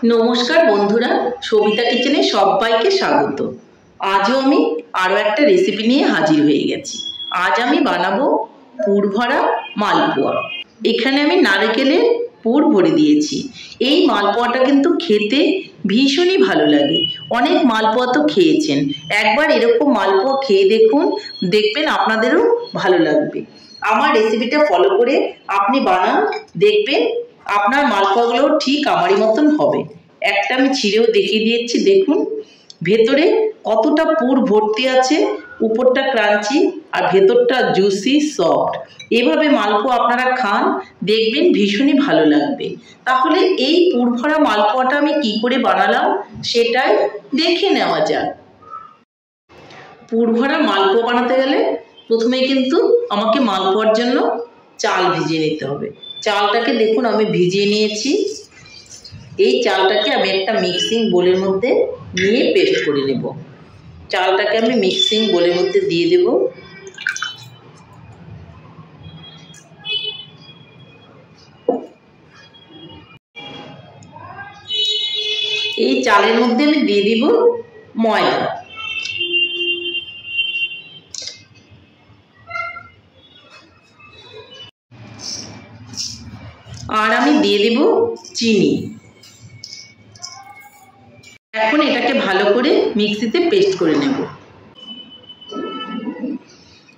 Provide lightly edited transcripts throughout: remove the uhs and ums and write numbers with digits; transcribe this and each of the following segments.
নমস্কার বন্ধুরা, সবিতা কিচেনে সবাইকে স্বাগত। আজও আমি আরও একটা রেসিপি নিয়ে হাজির হয়ে গেছি। আজ আমি বানাবো পুর ভরা মালপোয়া। এখানে আমি নারকেলের পুর ভরে দিয়েছি। এই মালপোয়াটা কিন্তু খেতে ভীষণই ভালো লাগে। অনেক মালপোয়া তো খেয়েছেন, একবার এরকম মালপোয়া খেয়ে দেখুন, দেখবেন আপনাদেরও ভালো লাগবে। আমার রেসিপিটা ফলো করে আপনি বানান, দেখবেন আপনার মালপোয়াগুলো ঠিক আমারই মতন হবে। একটা আমি ছিঁড়েও দেখিয়ে দিয়েছি, দেখুন ভেতরে কতটা পুর ভর্তি আছে, উপরটা ক্রাঞ্চি আর ভেতরটা জুসি সফট। এভাবে মালপোয়া আপনারা খান, দেখবেন ভীষণই ভালো লাগবে। তাহলে এই পুর ভরা মালপোয়াটা আমি কি করে বানালাম সেটাই দেখে নেওয়া যাক। পুর ভরা মালপোয়া বানাতে গেলে প্রথমেই কিন্তু আমাকে মালপোয়ার জন্য চাল ভিজিয়ে নিতে হবে। চালটাকে দেখুন আমি ভিজিয়ে নিয়েছি। এই চালটাকে আমি একটা মিক্সিং বোলের মধ্যে নিয়ে পেস্ট করে নেব। চালটাকে আমি মিক্সিং বোলের মধ্যে দিয়ে দেব। এই চালের মধ্যে আমি দিয়ে দিব ময়দা, আর আমি দিয়ে দেব চিনি। এখন এটাকে ভালো করে মিক্সিতে পেস্ট করে নেব।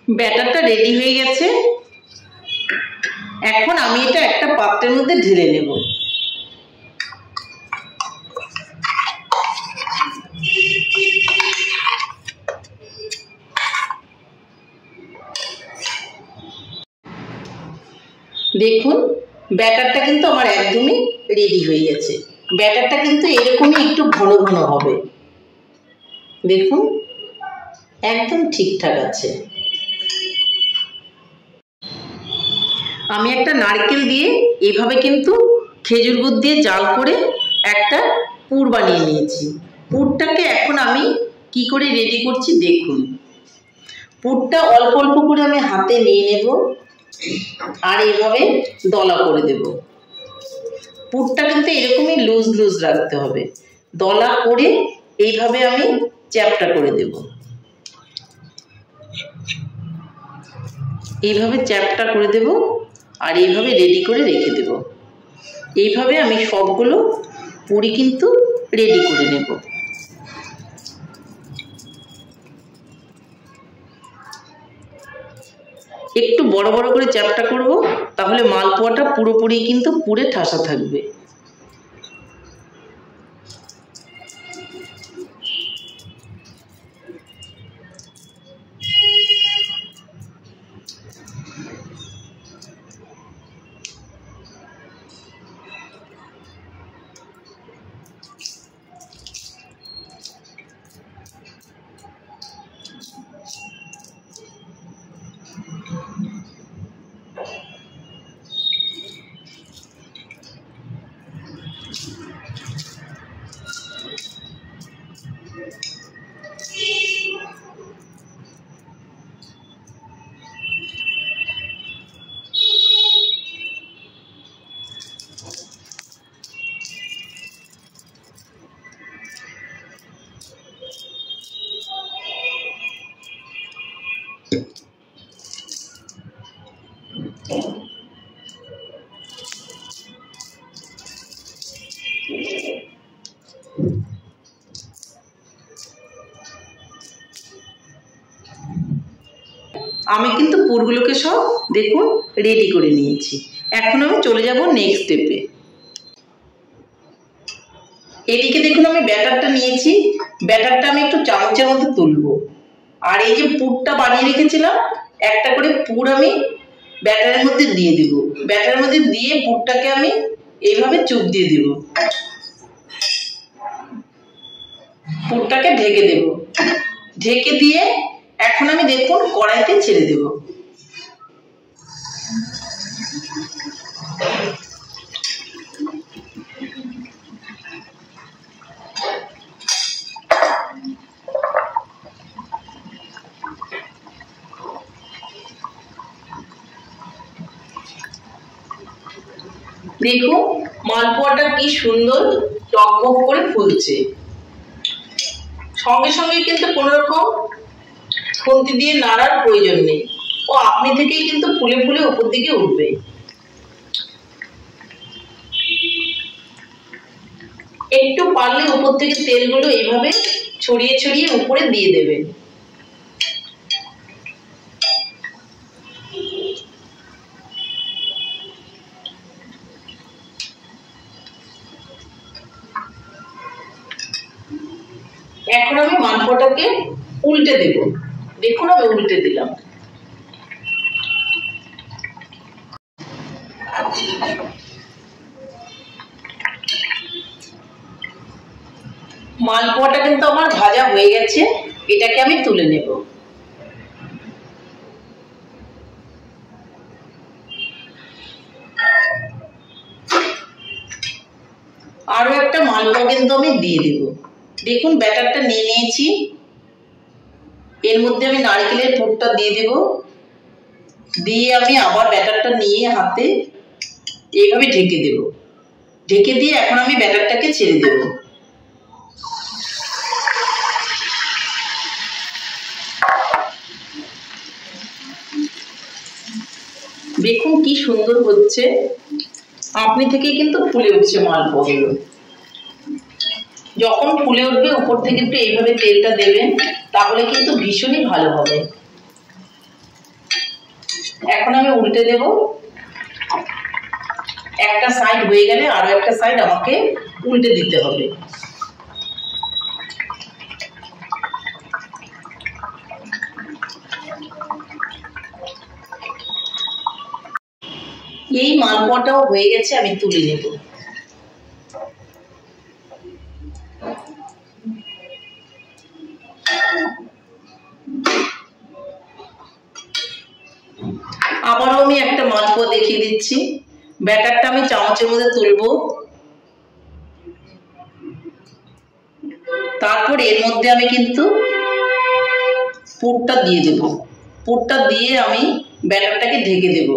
ব্যাটারটা রেডি হয়ে গেছে। এখন আমি এটা একটা পাত্রের মধ্যে ঢেলে নেব। দেখুন ব্যাটারটা কিন্তু আমার একদমই রেডি হয়ে গেছে। ব্যাটারটা কিন্তু এরকমই একটু ঘন ঘন হবে। দেখুন একদম ঠিকঠাক আছে। আমি একটা নারকেল দিয়ে এভাবে কিন্তু খেজুর গুড় দিয়ে জাল করে একটা পুর বানিয়ে নিয়েছি। পুরটাকে এখন আমি কি করে রেডি করছি দেখুন। পুরটা অল্প অল্প করে আমি হাতে নিয়ে নেব আর এইভাবে দলা করে দেব। পুরটা কিন্তু এরকমই লুজ লুজ রাখতে হবে। দলা করে এইভাবে আমি চ্যাপটা করে দেব। এইভাবে চ্যাপটা করে দেব আর এইভাবে রেডি করে রেখে দেব। এইভাবে আমি সবগুলো পুরি কিন্তু রেডি করে নেব। একটু বড় বড় করে চ্যাপটা করব, তাহলে মালপোয়াটা পুরোপুরি কিন্তু পুরে ঠাসা থাকবে। আমি কিন্তু পুরগুলোকে সব দেখুন রেডি করে নিয়েছি। এখন আমি চলে যাব নেক্সট স্টেপে। এদিকে দেখুন আমি ব্যাটারটা নিয়েছি। ব্যাটারটা আমি একটু চামচের মধ্যে তুলবো। আর এই যে পুরটা বানিয়ে রেখেছিলাম, একটা করে পুর আমি ব্যাটারের মধ্যে দিয়ে দিব। ব্যাটারের মধ্যে দিয়ে পুরটাকে আমি এইভাবে চুপ দিয়ে দেব। পুরটাকে ঢেকে দেব। ঢেকে দিয়ে এখন আমি দেখুন কড়াইতে ছেড়ে দেব। দেখুন মালপোয়াটা কি সুন্দর টকবক করে ফুলছে। সঙ্গে সঙ্গে কিন্তু কোনো রকম খুন্তি দিয়ে নাড়ার প্রয়োজন নেই, ও আপনি থেকেই কিন্তু ফুলে ফুলে উপর দিকে উঠবে। একটু পারলে উপর থেকে তেলগুলো এইভাবে ছড়িয়ে ছড়িয়ে উপরে দিয়ে দেবেন। এখন আমি মালপোয়াটাকে উল্টে দেব। দেখুন আমি উল্টে দিলাম। মালপোয়াটা কিন্তু আমার ভাজা হয়ে গেছে, এটাকে আমি তুলে নেব। আরো একটা মালপোয়া কিন্তু আমি দিয়ে দেব। দেখুন ব্যাটারটা নিয়ে নিয়েছি, এর মধ্যে আমি নারকেলের পুরটা দিয়ে দেব। দিয়ে আমি আবার ব্যাটারটা নিয়ে হাতে এইভাবে ঢেকে দেব। ঢেকে দিয়ে এখন আমি ব্যাটারটাকে ছেড়ে দেব। দেখুন কি সুন্দর হচ্ছে, আপনি থেকে কিন্তু ফুলে উঠছে মালপোয়াগুলো। যখন ফুলে উঠবে উপর থেকে একটু এইভাবে তেলটা দেবেন, তাহলে কিন্তু ভীষণই ভালো হবে। এখন আমি উল্টে দেব। একটা সাইড হয়ে গেলে আরো একটা সাইড আমাকে উল্টে দিতে হবে। এই মালপোয়াটাও হয়ে গেছে, আমি তুলে নেব। আবারও আমি একটা মালপোয়া দেখিয়ে দিচ্ছি। ব্যাটারটা আমি চামচের মধ্যে তুলবো, তারপর এর মধ্যে আমি কিন্তু পুরটা দিয়ে দেব। পুরটা দিয়ে আমি ব্যাটারটাকে ঢেকে দেব।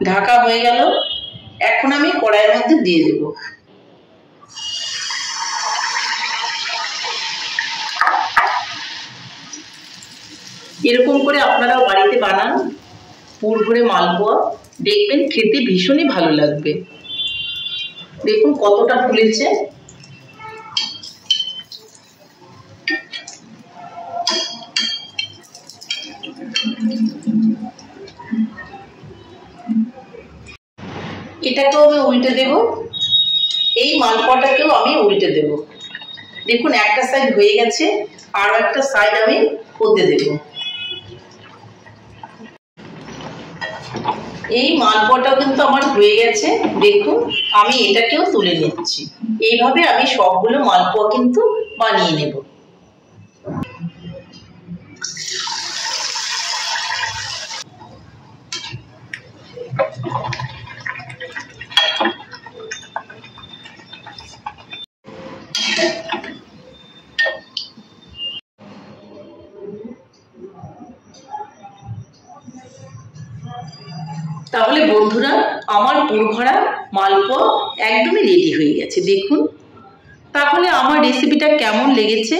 ঢাকা হয়ে গেল। এখন আমি কড়াইয়ের মধ্যে দিয়ে দেব। এরকম করে আপনারাও বাড়িতে বানান পুর ভরে মালপোয়া, দেখবেন খেতে ভীষণই ভালো লাগবে। দেখুন কতটা ফুলেছে। এটাকেও আমি উল্টে দেব। এই মালপোয়াটাকেও আমি উল্টে দেব। দেখুন একটা সাইড হয়ে গেছে, আরো একটা সাইড আমি হতে দেব। এই মালপোয়াটাও কিন্তু আমার হয়ে গেছে। দেখুন আমি এটাকেও তুলে নিচ্ছি। এইভাবে আমি সবগুলো মালপোয়া কিন্তু বানিয়ে নেব। তাহলে বন্ধুরা, আমার পুরভরা মালপোয়া একদমই রেডি হয়ে গেছে। দেখুন, তাহলে আমার রেসিপিটা কেমন লেগেছে?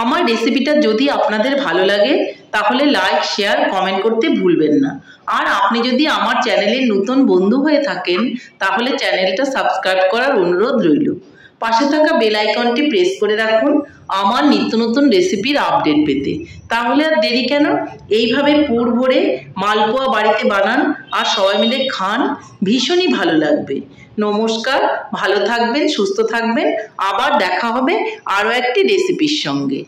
আমার রেসিপিটা যদি আপনাদের ভালো লাগে তাহলে লাইক, শেয়ার, কমেন্ট করতে ভুলবেন না। আর আপনি যদি আমার চ্যানেলের নতুন বন্ধু হয়ে থাকেন তাহলে চ্যানেলটা সাবস্ক্রাইব করার অনুরোধ রইল। পাশে থাকা বেল আইকনটি প্রেস করে রাখুন আমার নিত্য নতুন রেসিপির আপডেট পেতে। তাহলে আর দেরি কেন, এইভাবে পুর ভরে মালপোয়া বাড়িতে বানান আর সবাই মিলে খান, ভীষণই ভালো লাগবে। নমস্কার, ভালো থাকবেন, সুস্থ থাকবেন। আবার দেখা হবে আরও একটি রেসিপির সঙ্গে।